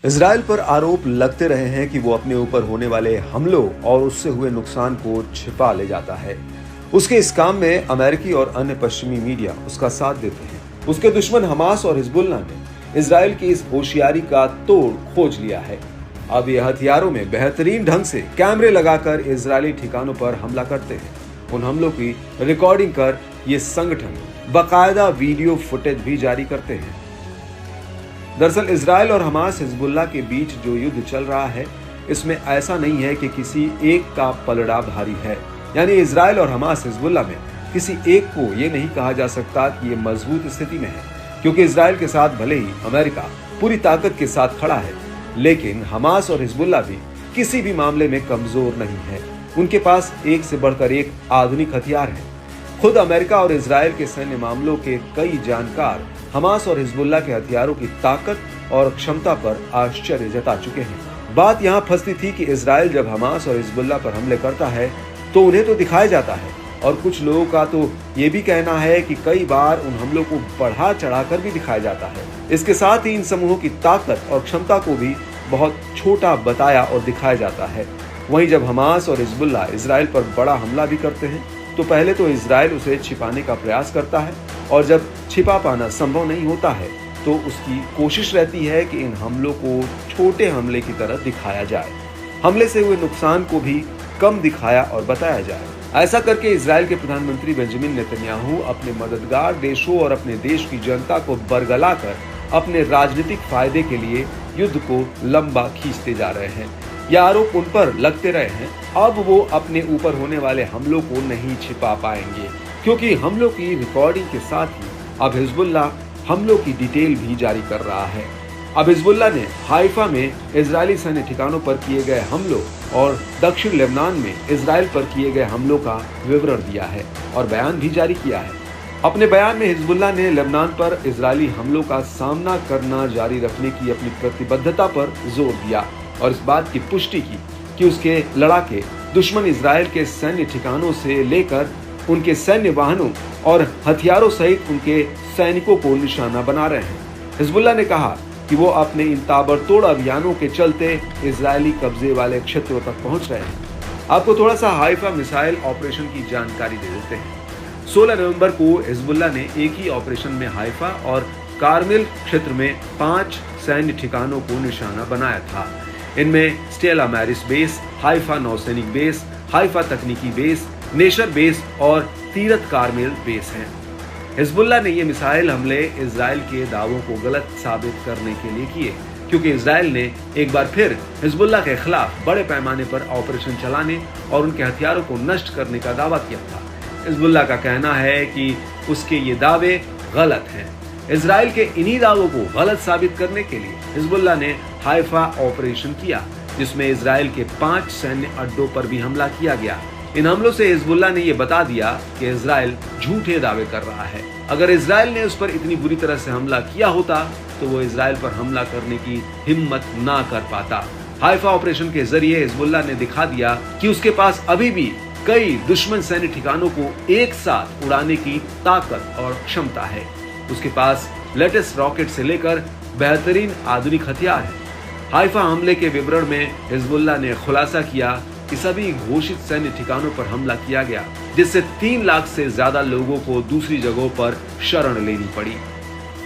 Israel पर आरोप लगते रहे हैं कि वो अपने ऊपर होने वाले हमलों और उससे हुए नुकसान को छिपा ले जाता है। उसके इस काम में अमेरिकी और अन्य पश्चिमी मीडिया उसका साथ देते हैं। उसके दुश्मन हमास और हिजबुल्लाह ने इजराइल की इस होशियारी का तोड़ खोज लिया है। अब ये हथियारों में बेहतरीन ढंग से कैमरे लगाकर इजरायली ठिकानों पर हमला करते हैं। उन हमलों की रिकॉर्डिंग कर ये संगठन बाकायदा वीडियो फुटेज भी जारी करते हैं। दरअसल इजराइल और हमास हिजबुल्लाह के बीच जो युद्ध चल रहा है, इसमें ऐसा नहीं है कि किसी एक का पलड़ा भारी है। यानी इजराइल और हमास हिजबुल्लाह में किसी एक को ये नहीं कहा जा सकता कि ये मजबूत स्थिति में है, क्योंकि इजराइल के साथ भले ही अमेरिका पूरी ताकत के साथ खड़ा है, लेकिन हमास और हिजबुल्लाह भी किसी भी मामले में कमजोर नहीं है। उनके पास एक से बढ़कर एक आधुनिक हथियार है। खुद अमेरिका और इजराइल के सैन्य मामलों के कई जानकार हमास और हिजबुल्लाह के हथियारों की ताकत और क्षमता पर आश्चर्य जता चुके हैं। बात यहाँ फंसती थी कि इजराइल जब हमास और हिजबुल्लाह पर हमले करता है तो उन्हें तो दिखाया जाता है, और कुछ लोगों का तो ये भी कहना है कि कई बार उन हमलों को बढ़ा चढ़ाकर भी दिखाया जाता है। इसके साथ ही इन समूहों की ताकत और क्षमता को भी बहुत छोटा बताया और दिखाया जाता है। वहीं जब हमास और हिजबुल्लाह इजराइल पर बड़ा हमला भी करते हैं तो पहले तो इजराइल उसे छिपाने का प्रयास करता है, और जब छिपा पाना संभव नहीं होता है तो उसकी कोशिश रहती है कि इन हमलों को छोटे हमले की तरह दिखाया जाए, हमले से हुए नुकसान को भी कम दिखाया और बताया जाए। ऐसा करके इजराइल के प्रधानमंत्री बेंजामिन नेतन्याहू अपने मददगार देशों और अपने देश की जनता को बरगलाकर अपने राजनीतिक फायदे के लिए युद्ध को लंबा खींचते जा रहे हैं। यह आरोप उन पर लगते रहे हैं। अब वो अपने ऊपर होने वाले हमलों को नहीं छिपा पाएंगे, क्योंकि हमलों की रिकॉर्डिंग के साथ ही अब हिजबुल्लाह हमलों की डिटेल भी जारी कर रहा है। अब हिजबुल्लाह ने हाइफा में इजरायली सैन्य ठिकानों पर किए गए हमलों और दक्षिण लेबनान में इजराइल पर किए गए हमलों का विवरण दिया है और बयान भी जारी किया है। अपने बयान में हिजबुल्लाह ने लेबनान पर इजरायली हमलों का सामना करना जारी रखने की अपनी प्रतिबद्धता पर जोर दिया और इस बात की पुष्टि की कि उसके लड़ाके दुश्मन इजराइल के सैन्य ठिकानों से लेकर उनके सैन्य वाहनों और हथियारों सहित उनके सैनिकों को निशाना बना रहे हैं। हिजबुल्लाह ने कहा कि वो अपने इन ताबड़तोड़ अभियानों के चलते इजरायली कब्जे वाले क्षेत्रों तक पहुंच रहे हैं। आपको थोड़ा सा हाइफा मिसाइल ऑपरेशन की जानकारी दे देते हैं। 16 नवंबर को हिजबुल्लाह ने एक ही ऑपरेशन में हाइफा और कारमिल क्षेत्र में 5 सैन्य ठिकानों को निशाना बनाया था। इनमें स्टेला मैरिस बेस, हाइफा नौसैनिक बेस, हाइफा तकनीकी बेस, नेशर बेस और तीरथ कारमिल बेस हैं। हिजबुल्लाह ने ये मिसाइल हमले इजराइल के दावों को गलत साबित करने के लिए किए, क्योंकि इजराइल ने एक बार फिर हिजबुल्लाह के खिलाफ बड़े पैमाने पर ऑपरेशन चलाने और उनके हथियारों को नष्ट करने का दावा किया था। हिजबुल्लाह का कहना है कि उसके ये दावे गलत हैं। इजराइल के इन्हीं दावों को गलत साबित करने के लिए हिजबुल्लाह ने हाइफा ऑपरेशन किया, जिसमें इजराइल के 5 सैन्य अड्डों पर भी हमला किया गया। इन हमलों से हिजबुल्लाह ने यह बता दिया कि इजराइल झूठे दावे कर रहा है। अगर इजराइल ने उस पर इतनी बुरी तरह से हमला किया होता तो वो इजराइल पर हमला करने की हिम्मत ना कर पाता। हाइफा ऑपरेशन के जरिए हिजबुल्लाह ने दिखा दिया कि उसके पास अभी भी कई दुश्मन सैन्य ठिकानों को एक साथ उड़ाने की ताकत और क्षमता है। उसके पास लेटेस्ट रॉकेट से लेकर बेहतरीन आधुनिक हथियार है। हाइफा हमले के विवरण में हिजबुल्लाह ने खुलासा किया कि सभी घोषित सैन्य ठिकानों पर हमला किया गया, जिससे 3 लाख से ज्यादा लोगों को दूसरी जगहों पर शरण लेनी पड़ी।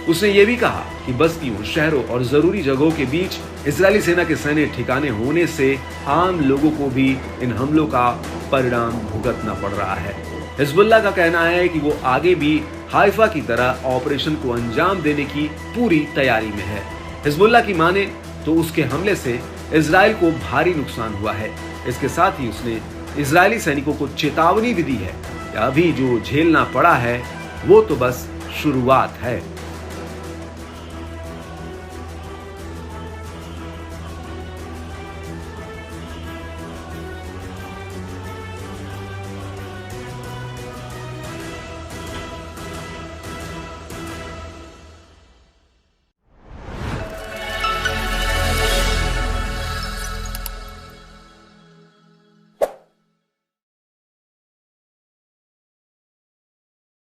उसने ये भी कहा कि बस्तियों, शहरों और जरूरी जगहों के बीच इजरायली सेना के सैन्य ठिकाने होने से आम लोगों को भी इन हमलों का परिणाम भुगतना पड़ रहा है। हिजबुल्लाह का कहना है कि वो आगे भी हाइफा की तरह ऑपरेशन को अंजाम देने की पूरी तैयारी में है। हिजबुल्लाह की माने तो उसके हमले से इजराइल को भारी नुकसान हुआ है। इसके साथ ही उसने इजरायली सैनिकों को चेतावनी भी दी है कि अभी जो झेलना पड़ा है वो तो बस शुरुआत है।